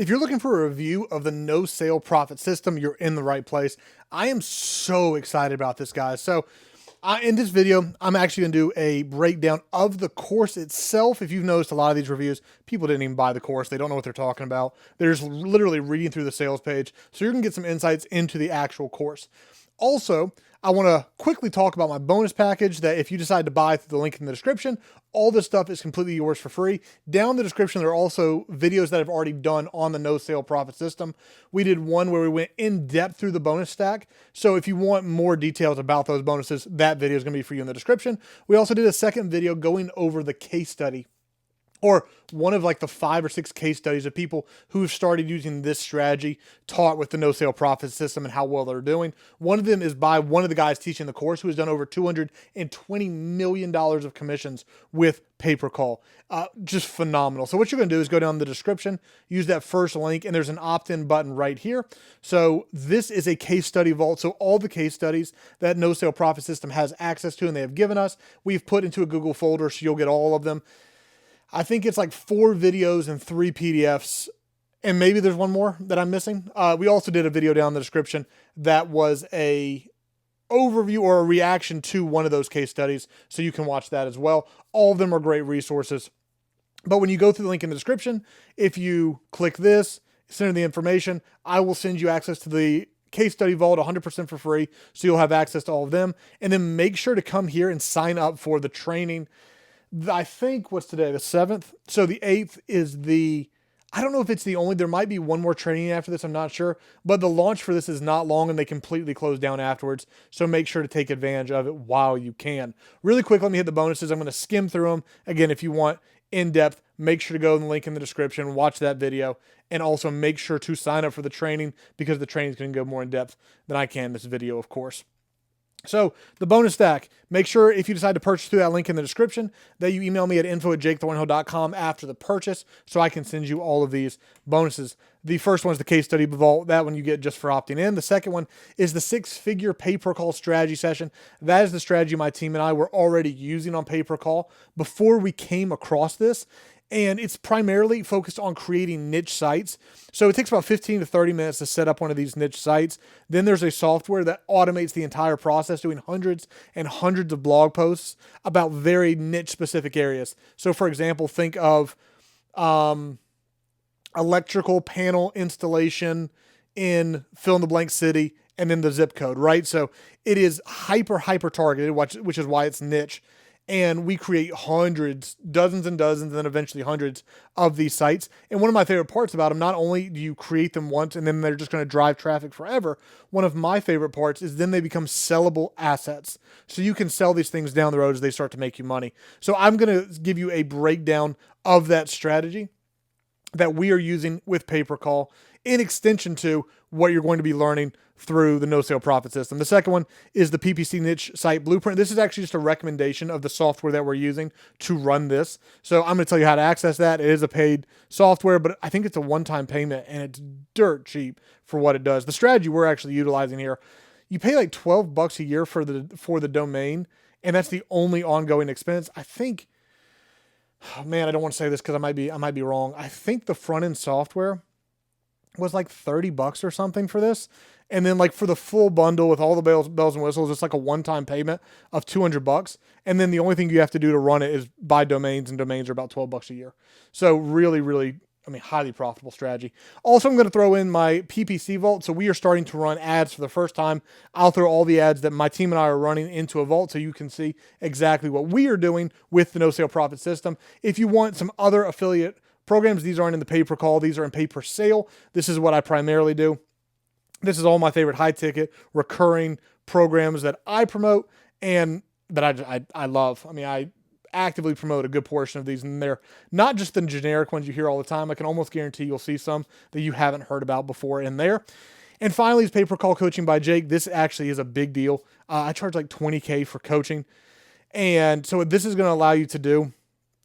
If you're looking for a review of the no sale profit system, you're in the right place. I am so excited about this, guys. So in this video, I'm actually going to do a breakdown of the course itself. If you've noticed a lot of these reviews, people didn't even buy the course. They don't know what they're talking about. They're just literally reading through the sales page. So you're going to get some insights into the actual course. Also, I want to quickly talk about my bonus package that if you decide to buy through the link in the description, all this stuff is completely yours for free. Down in the description, there are also videos that I've already done on the no sale profit system. We did one where we went in depth through the bonus stack. So if you want more details about those bonuses, that video is going to be for you in the description. We also did a second video going over the case study, or one of like the 5 or 6 case studies of people who've started using this strategy taught with the no sale profit system and how well they're doing. One of them is by one of the guys teaching the course who has done over $220 million of commissions with pay-per-call. Just phenomenal. So what you're going to do is go down the description, use that first link, and there's an opt-in button right here. So this is a case study vault. So all the case studies that no sale profit system has access to and they have given us, we've put into a Google folder, so you'll get all of them. I think it's like 4 videos and 3 PDFs, and maybe there's one more that I'm missing. We also did a video down in the description that was a overview or a reaction to one of those case studies, so you can watch that as well. All of them are great resources. But when you go through the link in the description, if you click this, send in the information, I will send you access to the case study vault 100% for free, so you'll have access to all of them. And then make sure to come here and sign up for the training. I think what's today, the 7th. So the 8th is I don't know if it's the only, there might be one more training after this. I'm not sure, but the launch for this is not long and they completely close down afterwards. So make sure to take advantage of it while you can. Really quick, let me hit the bonuses. I'm going to skim through them. Again, if you want in depth, make sure to go in the link in the description, watch that video, and also make sure to sign up for the training because the training is going to go more in depth than I can in this video, of course. So the bonus stack, make sure if you decide to purchase through that link in the description that you email me at info@jakethornhill.com after the purchase so I can send you all of these bonuses. The first one is the case study vault. That one you get just for opting in. The second one is the 6-figure pay-per-call strategy session. That is the strategy my team and I were already using on pay-per-call before we came across this. And it's primarily focused on creating niche sites. So it takes about 15 to 30 minutes to set up one of these niche sites. Then there's a software that automates the entire process, doing hundreds and hundreds of blog posts about very niche specific areas. So for example, think of electrical panel installation in fill in the blank city and then the zip code, right? So it is hyper targeted, which is why it's niche. And we create hundreds, dozens and dozens, and then eventually hundreds of these sites. And one of my favorite parts about them, not only do you create them once and then they're just going to drive traffic forever, one of my favorite parts is then they become sellable assets. So you can sell these things down the road as they start to make you money. So I'm going to give you a breakdown of that strategy that we are using with pay-per-call in extension to what you're going to be learning through the no sale profit system. The second one is the PPC niche site blueprint. This is actually just a recommendation of the software that we're using to run this. So I'm going to tell you how to access that. It is a paid software, but I think it's a one-time payment and it's dirt cheap for what it does. The strategy we're actually utilizing here, you pay like $12 a year for the domain, and that's the only ongoing expense. I think, oh man, I don't want to say this because I might be wrong. I think the front end software was like $30 or something for this. And then like for the full bundle with all the bells and whistles, it's like a one-time payment of $200. And then the only thing you have to do to run it is buy domains, and domains are about $12 a year. So really, highly profitable strategy. Also, I'm going to throw in my PPC vault. So we are starting to run ads for the first time. I'll throw all the ads that my team and I are running into a vault so you can see exactly what we are doing with the no sale profit system. If you want some other affiliate programs, these aren't in the pay-per-call. These are in pay-per-sale. This is what I primarily do. This is all my favorite high-ticket, recurring programs that I promote and that I love. I mean, I actively promote a good portion of these, and they're not just the generic ones you hear all the time. I can almost guarantee you'll see some that you haven't heard about before in there. And finally is pay-per-call coaching by Jake. This actually is a big deal. I charge like $20K for coaching. And so what this is going to allow you to do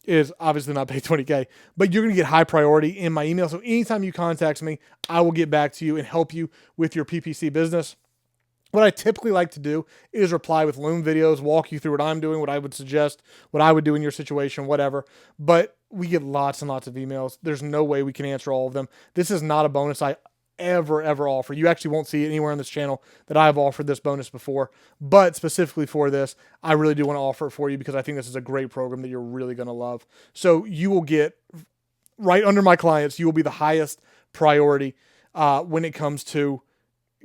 is obviously not pay $20K, but you're going to get high priority in my email. So anytime you contact me, I will get back to you and help you with your PPC business. What I typically like to do is reply with Loom videos, walk you through what I'm doing, what I would suggest, what I would do in your situation, whatever. But we get lots and lots of emails. There's no way we can answer all of them. This is not a bonus I ever offer. You actually won't see it anywhere on this channel that I've offered this bonus before, but specifically for this, I really do want to offer it for you because I think this is a great program that you're really going to love. So you will get right under my clients, you will be the highest priority when it comes to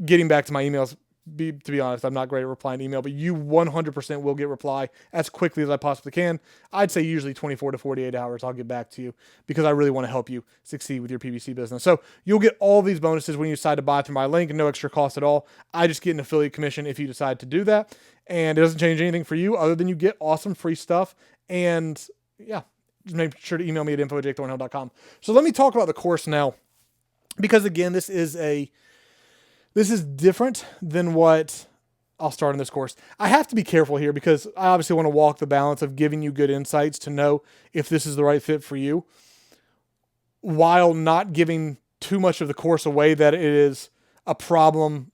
getting back to my emails. To be honest, I'm not great at replying to email, but you 100% will get reply as quickly as I possibly can. I'd say usually 24 to 48 hours I'll get back to you because I really want to help you succeed with your PPC business. So you'll get all these bonuses when you decide to buy through my link and no extra cost at all. I just get an affiliate commission if you decide to do that. And it doesn't change anything for you other than you get awesome free stuff. And yeah, just make sure to email me at info@jakethornhill.com. So let me talk about the course now, because again, this is different than what I'll start in this course. I have to be careful here because I obviously want to walk the balance of giving you good insights to know if this is the right fit for you, while not giving too much of the course away that it is a problem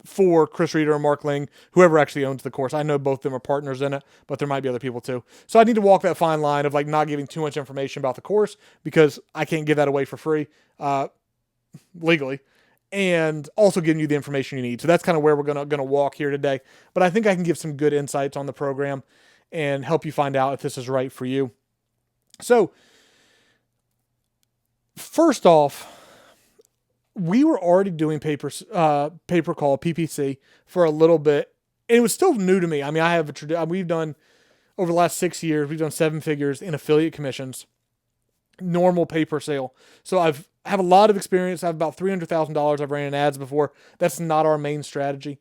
for Chris Reeder and Mark Ling, whoever actually owns the course. I know both of them are partners in it, but there might be other people too. So I need to walk that fine line of like not giving too much information about the course because I can't give that away for free legally, and also giving you the information you need. So that's kind of where we're gonna walk here today. But I think I can give some good insights on the program and help you find out if this is right for you. So first off, we were already doing pay per call PPC for a little bit, and it was still new to me. I mean, I have we've done over the last 6 years, we've done 7 figures in affiliate commissions, normal pay per sale. So I have a lot of experience. I have about $300,000 I've ran in ads before. That's not our main strategy.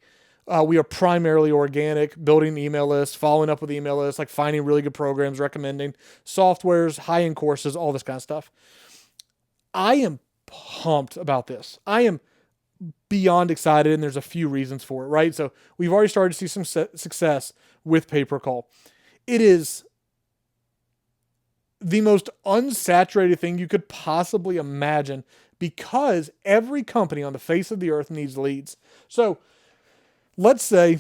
We are primarily organic, building email lists, following up with email lists, like finding really good programs, recommending softwares, high-end courses, all this kind of stuff. I am pumped about this. I am beyond excited, and there's a few reasons for it, right? So we've already started to see some success with pay-per-call. It is the most unsaturated thing you could possibly imagine because every company on the face of the earth needs leads. So let's say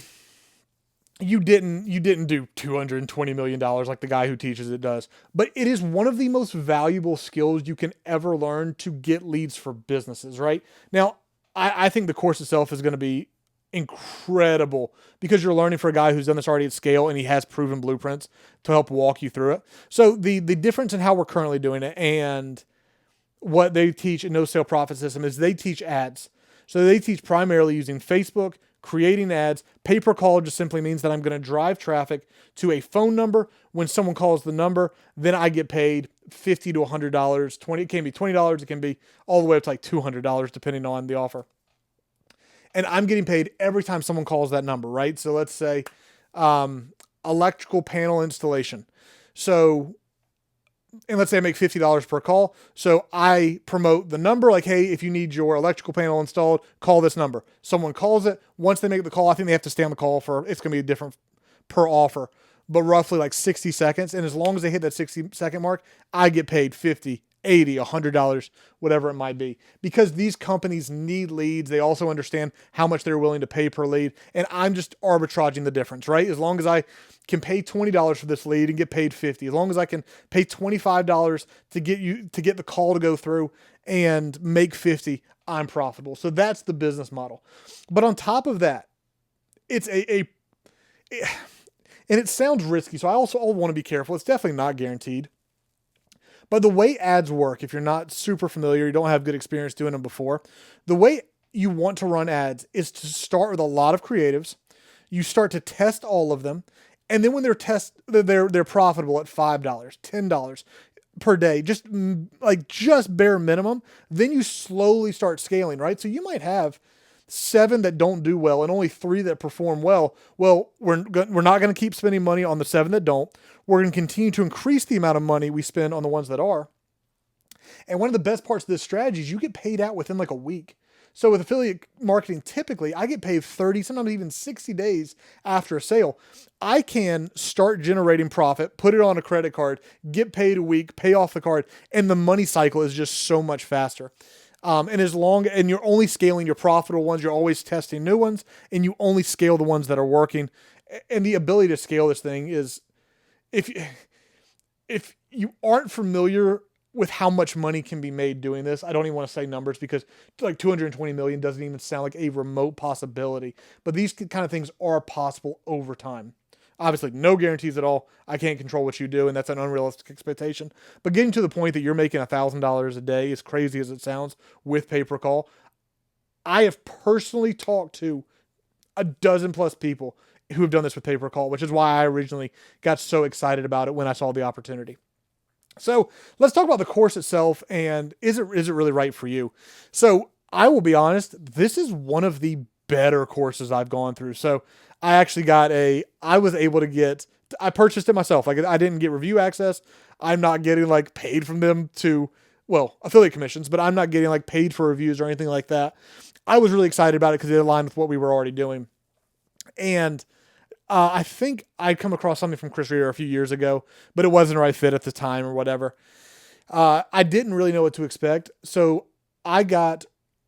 you didn't do $220 million like the guy who teaches it does, but it is one of the most valuable skills you can ever learn to get leads for businesses, right? Now, I think the course itself is going to be incredible because you're learning for a guy who's done this already at scale and he has proven blueprints to help walk you through it. So the difference in how we're currently doing it and what they teach in No Sale Profit System is they teach ads. So they teach primarily using Facebook, creating ads. Pay-per-call just simply means that I'm going to drive traffic to a phone number. When someone calls the number, then I get paid $50 to $100. It can be $20. It can be all the way up to like $200 depending on the offer. And I'm getting paid every time someone calls that number, right? So let's say electrical panel installation. So, and let's say I make $50 per call. So I promote the number like, hey, if you need your electrical panel installed, call this number. Someone calls it. Once they make the call, I think they have to stay on the call for, it's going to be different per offer, but roughly like 60 seconds. And as long as they hit that 60-second mark, I get paid $50, $80, $100, whatever it might be. Because these companies need leads. They also understand how much they're willing to pay per lead. And I'm just arbitraging the difference, right? As long as I can pay $20 for this lead and get paid $50, as long as I can pay $25 to get the call to go through and make $50, I'm profitable. So that's the business model. But on top of that, it's and it sounds risky. So I also want to be careful. It's definitely not guaranteed. But the way ads work, if you're not super familiar, you don't have good experience doing them before, the way you want to run ads is to start with a lot of creatives. You start to test all of them. And then when they're profitable at $5, $10 per day, just bare minimum, then you slowly start scaling, right? So you might have 7 that don't do well and only 3 that perform well. Well, we're not going to keep spending money on the 7 that don't. We're going to continue to increase the amount of money we spend on the ones that are. And one of the best parts of this strategy is you get paid out within like a week. So with affiliate marketing, typically I get paid 30, sometimes even 60 days after a sale. I can start generating profit, put it on a credit card, get paid a week, pay off the card, and the money cycle is just so much faster. And you're only scaling your profitable ones, you're always testing new ones, and you only scale the ones that are working. And the ability to scale this thing is, if you aren't familiar with how much money can be made doing this, I don't even want to say numbers because like 220 million doesn't even sound like a remote possibility. But these kind of things are possible over time. Obviously, no guarantees at all. I can't control what you do, and that's an unrealistic expectation. But getting to the point that you're making $1,000 a day, as crazy as it sounds, with pay per call, I have personally talked to a dozen plus people who have done this with pay per call, which is why I originally got so excited about it when I saw the opportunity. So let's talk about the course itself and is it really right for you? So I will be honest, this is one of the better courses I've gone through. So I was able to I purchased it myself. Like I didn't get review access. I'm not getting like paid from them affiliate commissions, but I'm not getting like paid for reviews or anything like that. I was really excited about it because it aligned with what we were already doing. And I think I'd come across something from Chris Reader a few years ago, but it wasn't the right fit at the time or whatever. I didn't really know what to expect. So I got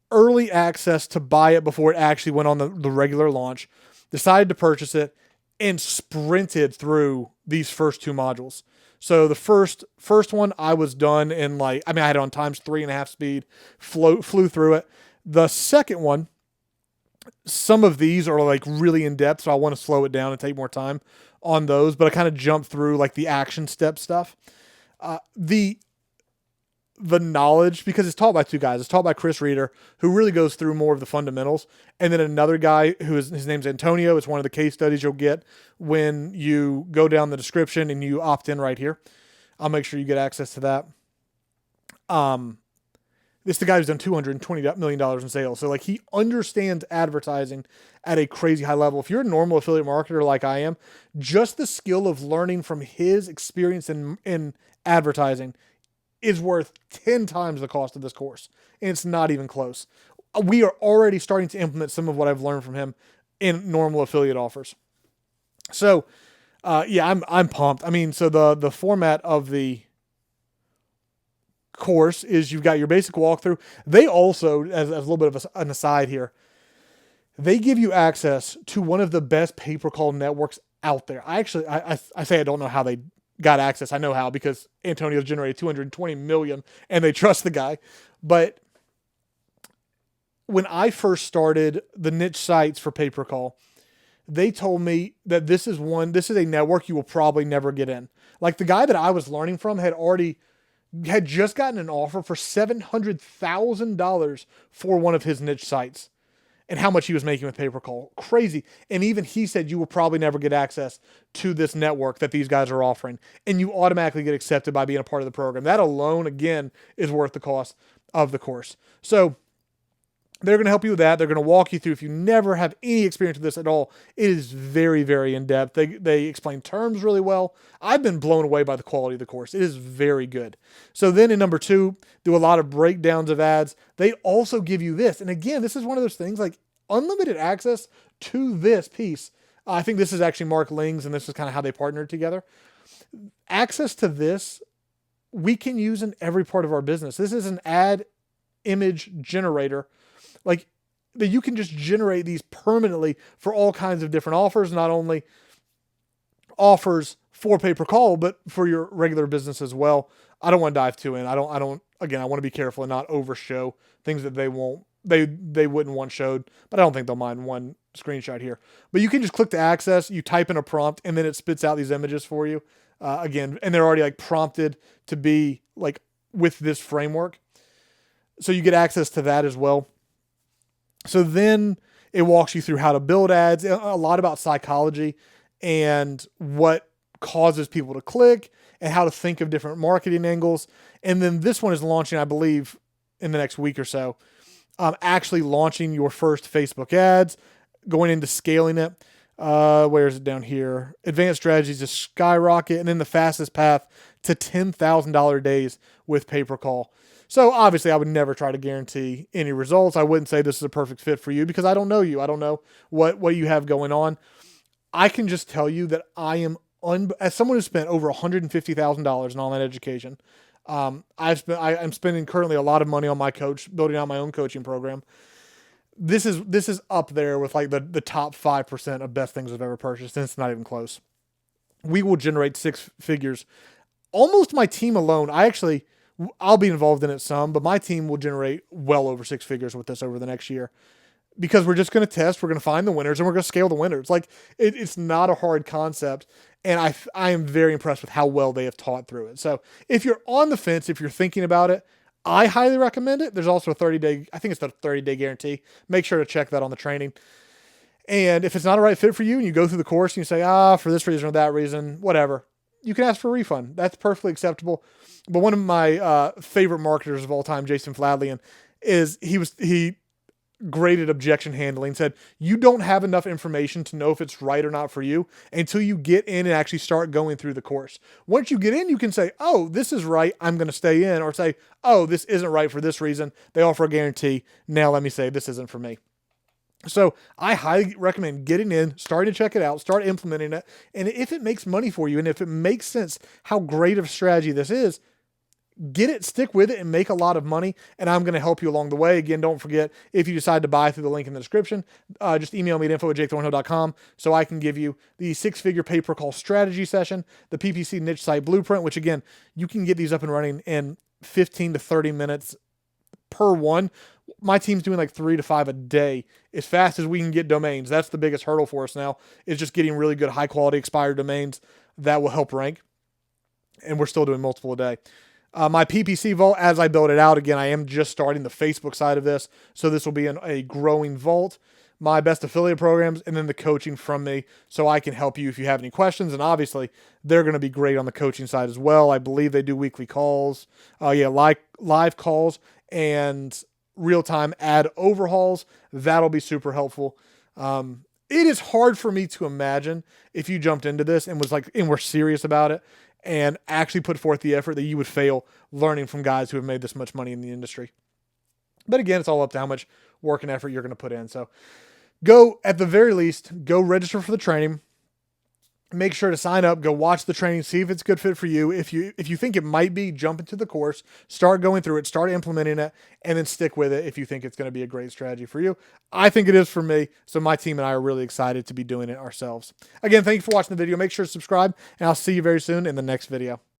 early access to buy it before it actually went on the regular launch, decided to purchase it, and sprinted through these first two modules. So the first one I was done in I had it on times 3.5 speed, flew through it. The second one, some of these are like really in depth, so I want to slow it down and take more time on those, but I kind of jumped through like the action step stuff. The knowledge, because it's taught by two guys. It's taught by Chris Reader, who really goes through more of the fundamentals, and then another guy his name's Antonio. It's one of the case studies you'll get when you go down the description and you opt in right here. I'll make sure you get access to that. This is the guy who's done $220 million in sales. So like he understands advertising at a crazy high level. If you're a normal affiliate marketer like I am, just the skill of learning from his experience in advertising is worth 10 times the cost of this course. And it's not even close. We are already starting to implement some of what I've learned from him in normal affiliate offers. So, I'm pumped. I mean, so the format of the course is you've got your basic walkthrough. They also, as a little bit of an aside here, they give you access to one of the best pay-per-call networks out there. I say I don't know how they got access. I know how, because Antonio's generated 220 million and they trust the guy. But when I first started the niche sites for pay-per-call, they told me that this is a network you will probably never get in. Like the guy that I was learning from had just gotten an offer for $700,000 for one of his niche sites and how much he was making with pay-per-call. Crazy. And even he said you will probably never get access to this network that these guys are offering. And you automatically get accepted by being a part of the program. That alone, again, is worth the cost of the course. So they're going to help you with that. They're going to walk you through. If you never have any experience with this at all, it is very, very in-depth. They explain terms really well. I've been blown away by the quality of the course. It is very good. So then in number 2, do a lot of breakdowns of ads. They also give you this. And again, this is one of those things like unlimited access to this piece. I think this is actually Mark Ling's, and this is kind of how they partnered together. Access to this, we can use in every part of our business. This is an ad image generator. Like that you can just generate these permanently for all kinds of different offers, not only offers for pay-per-call, but for your regular business as well. I don't want to dive too in. I want to be careful and not overshow things that they wouldn't want showed, but I don't think they'll mind one screenshot here. But you can just click to access, you type in a prompt, and then it spits out these images for you. Again, and they're already like prompted to be like with this framework. So you get access to that as well. So then it walks you through how to build ads, a lot about psychology and what causes people to click and how to think of different marketing angles. And then this one is launching, I believe, in the next week or so. Actually launching your first Facebook ads, going into scaling it. Where is it down here? Advanced strategies to skyrocket, and then the fastest path to $10,000 days with pay-per-call. So obviously I would never try to guarantee any results. I wouldn't say this is a perfect fit for you because I don't know you. I don't know what you have going on. I can just tell you that I am, as someone who spent over $150,000 in online education, I'm spending currently a lot of money on my coach, building out my own coaching program. This is up there with like the top 5% of best things I've ever purchased, and it's not even close. We will generate 6 figures almost my team alone. I'll be involved in it some, but my team will generate well over six figures with this over the next year, because we're just going to test, we're going to find the winners, and we're going to scale the winners. Like it's not a hard concept. And I am very impressed with how well they have taught through it. So if you're on the fence, if you're thinking about it, I highly recommend it. There's also a 30-day, I think it's the 30-day guarantee. Make sure to check that on the training. And if it's not a right fit for you and you go through the course and you say, for this reason or that reason, whatever, you can ask for a refund. That's perfectly acceptable. But one of my favorite marketers of all time, Jason Fladley, he graded objection handling, said, you don't have enough information to know if it's right or not for you until you get in and actually start going through the course. Once you get in, you can say, oh, this is right, I'm going to stay in, or say, oh, this isn't right for this reason. They offer a guarantee. Now let me say this isn't for me. So I highly recommend getting in, starting to check it out, start implementing it. And if it makes money for you, and if it makes sense how great of a strategy this is, get it, stick with it, and make a lot of money. And I'm going to help you along the way. Again, don't forget, if you decide to buy through the link in the description, just email me at info@jakethornhill.com so I can give you the 6-figure pay-per-call strategy session, the PPC niche site blueprint, which again, you can get these up and running in 15 to 30 minutes per one. My team's doing like 3 to 5 a day as fast as we can get domains. That's the biggest hurdle for us now, is just getting really good high quality expired domains that will help rank. And we're still doing multiple a day. My PPC vault, as I build it out, again, I am just starting the Facebook side of this. So this will be a growing vault, my best affiliate programs, and then the coaching from me, so I can help you if you have any questions. And obviously they're going to be great on the coaching side as well. I believe they do weekly calls, live calls, and real-time ad overhauls. That'll be super helpful. It is hard for me to imagine if you jumped into this and were serious about it and actually put forth the effort, that you would fail learning from guys who have made this much money in the industry. But again, it's all up to how much work and effort you're going to put in. So at the very least, go register for the training. Make sure to sign up, go watch the training, see if it's a good fit for you. If you think it might be, jump into the course, start going through it, start implementing it, and then stick with it if you think it's going to be a great strategy for you. I think it is for me, so my team and I are really excited to be doing it ourselves. Again, thank you for watching the video. Make sure to subscribe, and I'll see you very soon in the next video.